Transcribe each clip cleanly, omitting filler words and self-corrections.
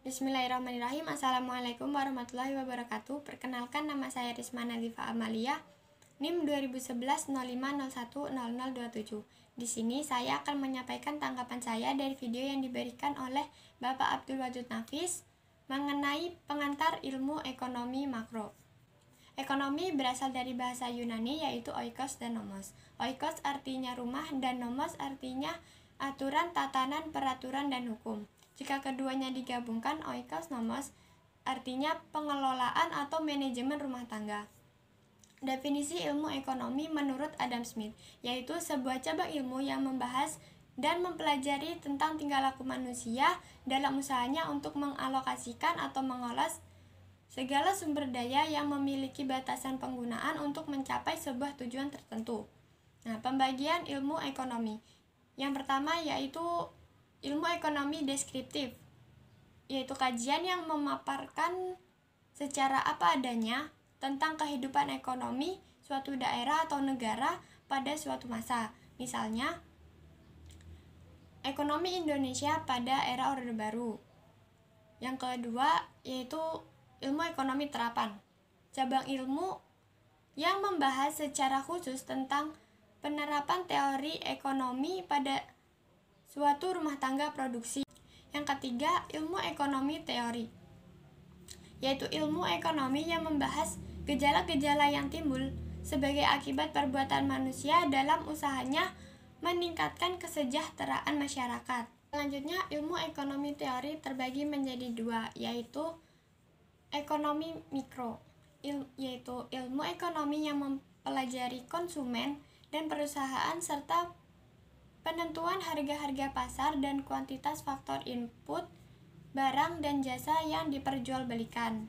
Bismillahirrahmanirrahim. Assalamualaikum warahmatullahi wabarakatuh. Perkenalkan, nama saya Risma Nadifa Amalia, NIM 2011-0501-0027. Di sini saya akan menyampaikan tanggapan saya dari video yang diberikan oleh Bapak Abdul Wadud Nafis mengenai pengantar ilmu ekonomi makro. Ekonomi berasal dari bahasa Yunani yaitu oikos dan nomos. Oikos artinya rumah dan nomos artinya aturan, tatanan, peraturan, dan hukum. Jika keduanya digabungkan, oikos nomos artinya pengelolaan atau manajemen rumah tangga. Definisi ilmu ekonomi menurut Adam Smith, yaitu sebuah cabang ilmu yang membahas dan mempelajari tentang tingkah laku manusia dalam usahanya untuk mengalokasikan atau mengolah segala sumber daya yang memiliki batasan penggunaan untuk mencapai sebuah tujuan tertentu. Nah, pembagian ilmu ekonomi. Yang pertama yaitu ilmu ekonomi deskriptif, yaitu kajian yang memaparkan secara apa adanya tentang kehidupan ekonomi suatu daerah atau negara pada suatu masa. Misalnya, ekonomi Indonesia pada era Orde Baru. Yang kedua yaitu ilmu ekonomi terapan, cabang ilmu yang membahas secara khusus tentang penerapan teori ekonomi pada suatu rumah tangga produksi. Yang ketiga, ilmu ekonomi teori, yaitu ilmu ekonomi yang membahas gejala-gejala yang timbul sebagai akibat perbuatan manusia dalam usahanya meningkatkan kesejahteraan masyarakat. Selanjutnya, ilmu ekonomi teori terbagi menjadi dua, yaitu ekonomi mikro, yaitu ilmu ekonomi yang mempelajari konsumen dan perusahaan serta penentuan harga-harga pasar dan kuantitas faktor input barang dan jasa yang diperjualbelikan.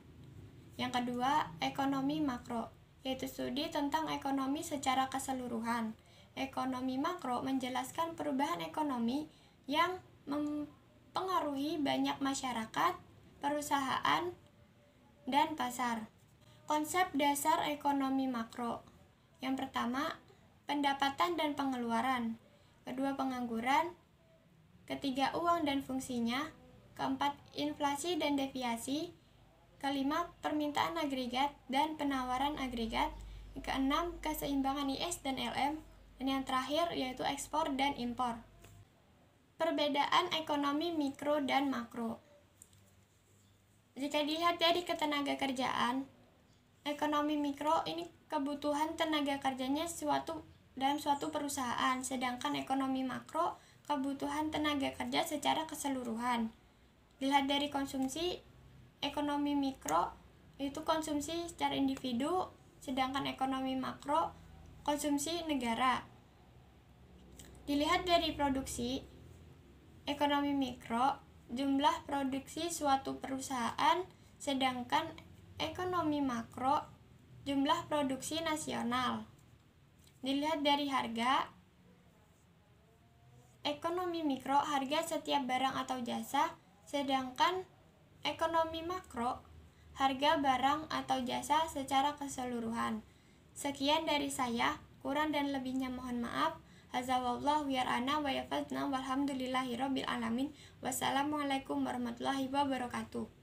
Yang kedua, ekonomi makro, yaitu studi tentang ekonomi secara keseluruhan. Ekonomi makro menjelaskan perubahan ekonomi yang mempengaruhi banyak masyarakat, perusahaan, dan pasar. Konsep dasar ekonomi makro. Yang pertama, pendapatan dan pengeluaran. Kedua, pengangguran. Ketiga, uang dan fungsinya. Keempat, inflasi dan deviasi. Kelima, permintaan agregat dan penawaran agregat. Keenam, keseimbangan IS dan LM. Dan yang terakhir yaitu ekspor dan impor. Perbedaan ekonomi mikro dan makro. Jika dilihat dari ketenagakerjaan, ekonomi mikro ini kebutuhan tenaga kerjanya dalam suatu perusahaan, sedangkan ekonomi makro kebutuhan tenaga kerja secara keseluruhan. Dilihat dari konsumsi, ekonomi mikro itu konsumsi secara individu, sedangkan ekonomi makro konsumsi negara. Dilihat dari produksi, ekonomi mikro jumlah produksi suatu perusahaan, sedangkan ekonomi makro jumlah produksi nasional. Dilihat dari harga, ekonomi mikro harga setiap barang atau jasa, sedangkan ekonomi makro harga barang atau jasa secara keseluruhan. Sekian dari saya, kurang dan lebihnya mohon maaf. Hadza wallahu yar'ana wa yafadna walhamdulillahirabbil alamin. Wassalamualaikum warahmatullahi wabarakatuh.